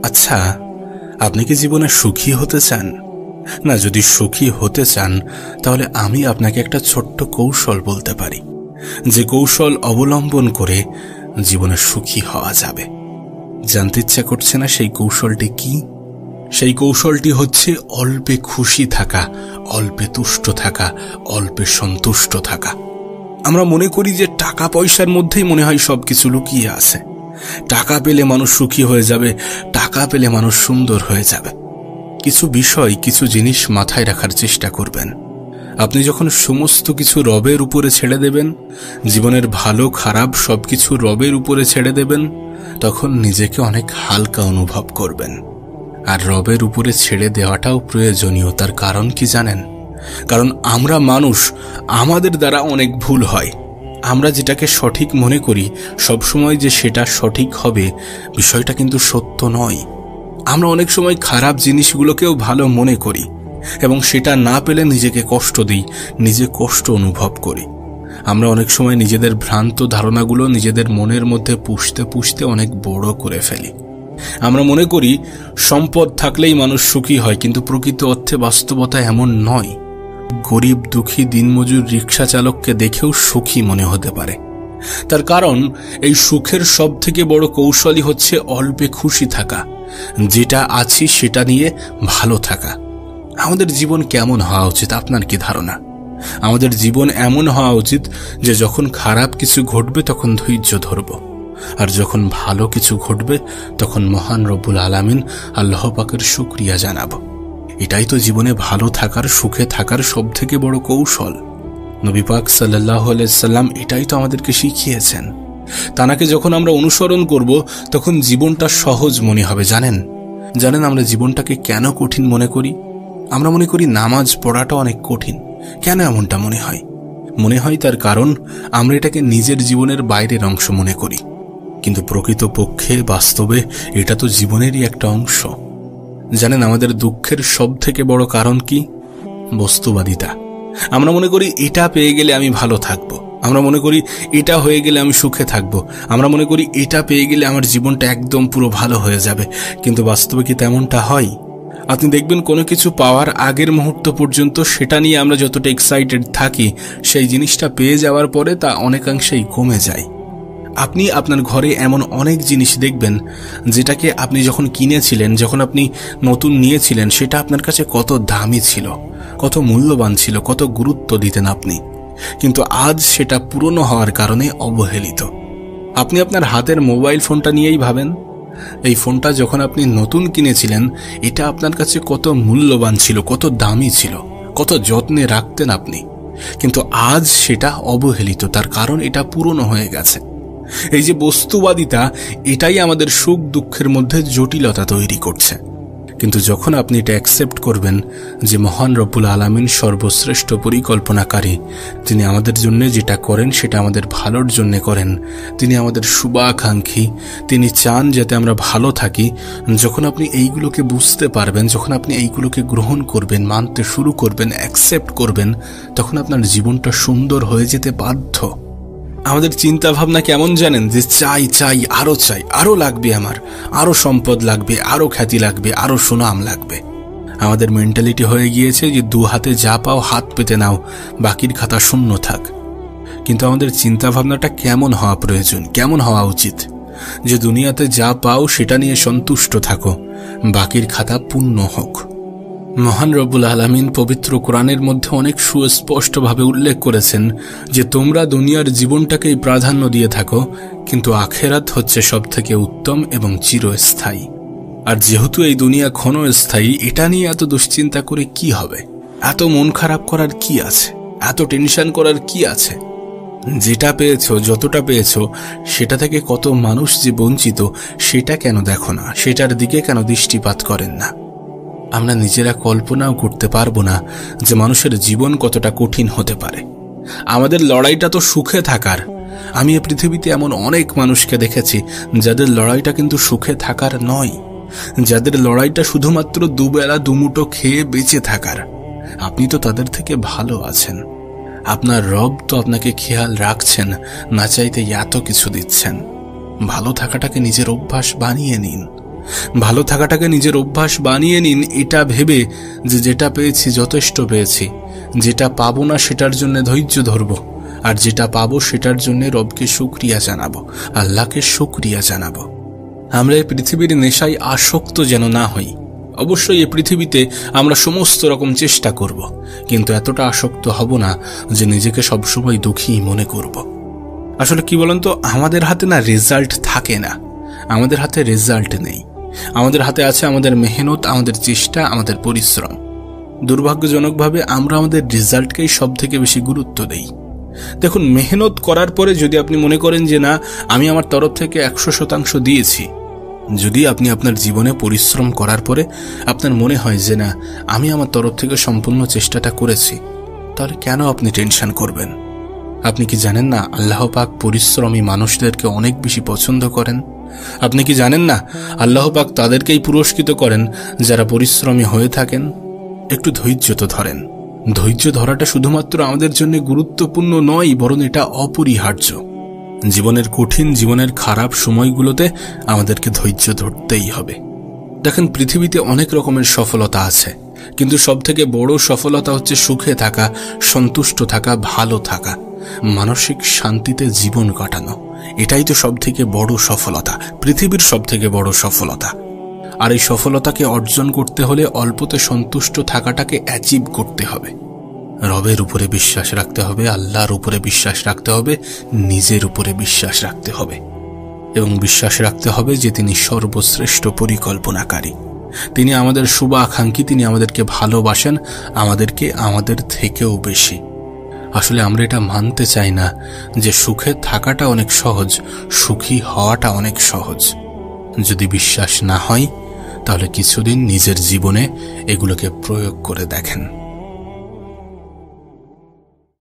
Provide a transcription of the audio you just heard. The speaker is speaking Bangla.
আচ্ছা, আপনি কি জীবনে সুখী হতে চান? না, যদি সুখী হতে চান তাহলে আমি আপনাকে একটা ছোট্ট কৌশল বলতে পারি, যে কৌশল অবলম্বন করে জীবনে সুখী হওয়া যাবে। জানতে ইচ্ছা করছে না সেই কৌশলটি কি? সেই কৌশলটি হচ্ছে অল্পে খুশি থাকা, অল্পে তুষ্ট থাকা, অল্পে সন্তুষ্ট থাকা। আমরা মনে করি যে টাকা পয়সার মধ্যেই মনে হয় সবকিছু লুকিয়ে আছে। টাকা পেলে মানুষ সুখী হয়ে যাবে, টাকা পেলে মানুষ সুন্দর হয়ে যাবে। কিছু বিষয়, কিছু জিনিস মাথায় রাখার চেষ্টা করবেন। আপনি যখন সমস্ত কিছু রবের উপরে ছেড়ে দেবেন, জীবনের ভালো খারাপ সবকিছু রবের উপরে ছেড়ে দেবেন, তখন নিজেকে অনেক হালকা অনুভব করবেন। আর রবের উপরে ছেড়ে দেওয়াটাও প্রয়োজনীয়। তার কারণ কি জানেন? কারণ আমরা মানুষ, আমাদের দ্বারা অনেক ভুল হয়। আমরা যেটাকে সঠিক মনে করি সবসময় যে সেটা সঠিক হবে, বিষয়টা কিন্তু সত্য নয়। আমরা অনেক সময় খারাপ জিনিসগুলোকেও ভালো মনে করি এবং সেটা না পেলে নিজেকে কষ্ট দিই, নিজে কষ্ট অনুভব করি। আমরা অনেক সময় নিজেদের ভ্রান্ত ধারণাগুলো নিজেদের মনের মধ্যে পুষতে পুষতে অনেক বড় করে ফেলি। আমরা মনে করি সম্পদ থাকলেই মানুষ সুখী হয়, কিন্তু প্রকৃত অর্থে বাস্তবতা এমন নয়। গরিব, দুঃখী, দিনমজুর, রিক্সা চালককে দেখেও সুখী মনে হতে পারে। তার কারণ এই সুখের সব থেকে বড় কৌশলই হচ্ছে অল্পে খুশি থাকা, যেটা আছি সেটা নিয়ে ভালো থাকা। আমাদের জীবন কেমন হওয়া উচিত আপনার কি ধারণা? আমাদের জীবন এমন হওয়া উচিত যে যখন খারাপ কিছু ঘটবে তখন ধৈর্য ধরব, আর যখন ভালো কিছু ঘটবে তখন মহান রব্বুল আলামিন আল্লাহ পাকের শুকরিয়া জানাবো। এটাই তো জীবনে ভালো থাকার, সুখে থাকার সব থেকে বড় কৌশল। নবী পাক সাল্লাল্লাহু আলাইহি সাল্লাম এটাই তো আমাদেরকে শিখিয়েছেন। তানাকে যখন আমরা অনুসরণ করব তখন জীবনটা সহজ মনে হবে। জানেন আমরা জীবনটাকে কেন কঠিন মনে করি? আমরা মনে করি নামাজ পড়াটা অনেক কঠিন। কেন এমনটা মনে হয়? মনে হয় তার কারণ আমরা এটাকে নিজের জীবনের বাইরের অংশ মনে করি, কিন্তু প্রকৃত পক্ষে বাস্তবে এটা তো জীবনেরই একটা অংশ। জানেন আমাদের দুঃখের সব থেকে বড় কারণ কি? বস্তুবাদিতা। আমরা মনে করি এটা পেয়ে গেলে আমি ভালো থাকবো, আমরা মনে করি এটা হয়ে গেলে আমি সুখে থাকবো, আমরা মনে করি এটা পেয়ে গেলে আমার জীবনটা একদম পুরো ভালো হয়ে যাবে। কিন্তু বাস্তবে কি তেমনটা হয়? আপনি দেখবেন কোনো কিছু পাওয়ার আগের মুহূর্ত পর্যন্ত সেটা নিয়ে আমরা যতটা এক্সাইটেড থাকি, সেই জিনিসটা পেয়ে যাওয়ার পরে তা অনেকাংশেই কমে যায়। আপনি আপনার ঘরে এমন অনেক জিনিস দেখবেন যেটাকে আপনি যখন কিনেছিলেন, যখন আপনি নতুন নিয়েছিলেন, সেটা আপনার কাছে কত দামি ছিল, কত মূল্যবান ছিল, কত গুরুত্ব দিতেন আপনি, কিন্তু আজ সেটা পুরনো হওয়ার কারণে অবহেলিত। আপনি আপনার হাতের মোবাইল ফোনটা নিয়েই ভাবেন। এই ফোনটা যখন আপনি নতুন কিনেছিলেন, এটা আপনার কাছে কত মূল্যবান ছিল, কত দামি ছিল, কত যত্নে রাখতেন আপনি, কিন্তু আজ সেটা অবহেলিত। তার কারণ এটা পুরনো হয়ে গেছে। এই যে বস্তুবাদিতা, এটাই আমাদের সুখ দুঃখের মধ্যে জটিলতা তৈরি করছে। কিন্তু যখন আপনি এটা অ্যাকসেপ্ট করবেন যে মহান রব্বুল আলামিন সর্বশ্রেষ্ঠ পরিকল্পনাকারী, তিনি আমাদের জন্য যেটা করেন সেটা আমাদের ভালোর জন্য করেন, তিনি আমাদের শুভাকাঙ্ক্ষী, তিনি চান যাতে আমরা ভালো থাকি, যখন আপনি এইগুলোকে বুঝতে পারবেন, যখন আপনি এইগুলোকে গ্রহণ করবেন, মানতে শুরু করবেন, অ্যাকসেপ্ট করবেন, তখন আপনার জীবনটা সুন্দর হয়ে যেতে বাধ্য। আমাদের চিন্তা ভাবনা কেমন জানেন? যে চাই, আরো লাগবে, আমার আরো সম্পদ লাগবে, আরো খ্যাতি লাগবে, আরো সুনাম লাগবে। আমাদের মেন্টালিটি হয়ে গিয়েছে যে দু হাতে যা পাও হাত পেতে নাও, বাকির খাতা শূন্য থাক। কিন্তু আমাদের চিন্তা ভাবনাটা কেমন হওয়া প্রয়োজন, কেমন হওয়া উচিত? যে দুনিয়াতে যা পাও সেটা নিয়ে সন্তুষ্ট থাকো, বাকির খাতা পূর্ণ হোক। মহান রব্বুল আলামিন পবিত্র কোরআনের মধ্যে অনেক সুস্পষ্টভাবে উল্লেখ করেছেন যে তোমরা দুনিয়ার জীবনটাকেই প্রাধান্য দিয়ে থাকো, কিন্তু আখেরাত হচ্ছে সব থেকে উত্তম এবং চিরস্থায়ী। আর যেহেতু এই দুনিয়া ক্ষণস্থায়ী, এটা নিয়ে এত দুশ্চিন্তা করে কি হবে? এত মন খারাপ করার কি আছে? এত টেনশন করার কি আছে? যেটা পেয়েছো, যতটা পেয়েছো, সেটা থেকে কত মানুষ যে বঞ্চিত, সেটা কেন দেখো না? সেটার দিকে কেন দৃষ্টিপাত করেন না? আমরা নিজেরা কল্পনাও করতে পারবো না যে মানুষের জীবন কতটা কঠিন হতে পারে। আমাদের লড়াইটা তো সুখে থাকার। আমি এই পৃথিবীতে এমন অনেক মানুষকে দেখেছি যাদের লড়াইটা কিন্তু সুখে থাকার নয়, যাদের লড়াইটা শুধুমাত্র দুবেলা দুমুঠো খেয়ে বেঁচে থাকার। আপনি তো তাদের থেকে ভালো আছেন। আপনার রব তো আপনাকে খেয়াল রাখছেন, না চাইতে এত কিছু দিচ্ছেন। ভালো থাকাটাকে নিজের অভ্যাস বানিয়ে নিন। ভালো থাকাটাকে নিজের অভ্যাস বানিয়ে নিন, এটা ভেবে যে যেটা পেয়েছি যথেষ্ট পেয়েছি, যেটা পাবো না সেটার জন্য ধৈর্য ধরবো, আর যেটা পাবো সেটার জন্য রবকে শুকরিয়া জানাবো, আল্লাহকে শুকরিয়া জানাবো। আমরা এই পৃথিবীর নেশায় আসক্ত যেন না হই। অবশ্যই এই পৃথিবীতে আমরা সমস্ত রকম চেষ্টা করব, কিন্তু এতটা আসক্ত হব না যে নিজেকে সবসময় দুঃখী মনে করব। আসলে কি বলেন তো, আমাদের হাতে না রেজাল্ট থাকে না, আমাদের হাতে রেজাল্ট নেই। আমাদের হাতে আছে আমাদের মেহনত, আমাদের চেষ্টা, আমাদের পরিশ্রম। দুর্ভাগ্যজনকভাবে আমরা আমাদের রেজাল্টকেই সব থেকে বেশি গুরুত্ব দেই। দেখুন, মেহনত করার পরে যদি আপনি মনে করেন যে না, আমি আমার তরফ থেকে 100% দিয়েছি, যদি আপনি আপনার জীবনে পরিশ্রম করার পরে আপনার মনে হয় যে না, আমি আমার তরফ থেকে সম্পূর্ণ চেষ্টাটা করেছি, তাহলে কেন আপনি টেনশন করবেন? আপনি কি জানেন না আল্লাহ পাক পরিশ্রমী মানুষদেরকে অনেক বেশি পছন্দ করেন? আপনি কি জানেন না আল্লাহ পাক তাদেরকেই পুরস্কৃত করেন যারা পরিশ্রমী হয়ে থাকেন? একটু ধৈর্য তো ধরেন। ধৈর্য ধরাটা শুধুমাত্র আমাদের জন্য গুরুত্বপূর্ণ নয়, বরং এটা অপরিহার্য। জীবনের কঠিন, জীবনের খারাপ সময়গুলোতে আমাদেরকে ধৈর্য ধরতেই হবে। দেখেন, পৃথিবীতে অনেক রকমের সফলতা আছে, কিন্তু সবথেকে বড় সফলতা হচ্ছে সুখে থাকা, সন্তুষ্ট থাকা, ভালো থাকা, মানসিক শান্তিতে জীবন কাটানো। এটাই তো সবথেকে বড় সফলতা, পৃথিবীর সবথেকে বড় সফলতা। আর এই সফলতাকে অর্জন করতে হলে অল্পতে সন্তুষ্ট থাকাটাকে অ্যাচিভ করতে হবে। রবের উপরে বিশ্বাস রাখতে হবে, আল্লাহর উপরে বিশ্বাস রাখতে হবে, নিজের উপরে বিশ্বাস রাখতে হবে, এবং বিশ্বাস রাখতে হবে যে তিনি সর্বশ্রেষ্ঠ পরিকল্পনাকারী, তিনি আমাদের শুভাকাঙ্ক্ষী, তিনি আমাদেরকে ভালোবাসেন, আমাদেরকে আমাদের থেকেও বেশি। আসলে আমরা এটা মানতে চাই না যে সুখে থাকাটা অনেক সহজ, সুখী হওয়াটা অনেক সহজ। যদি বিশ্বাস না হয় তাহলে কিছুদিন নিজের জীবনে এগুলোকে প্রয়োগ করে দেখেন।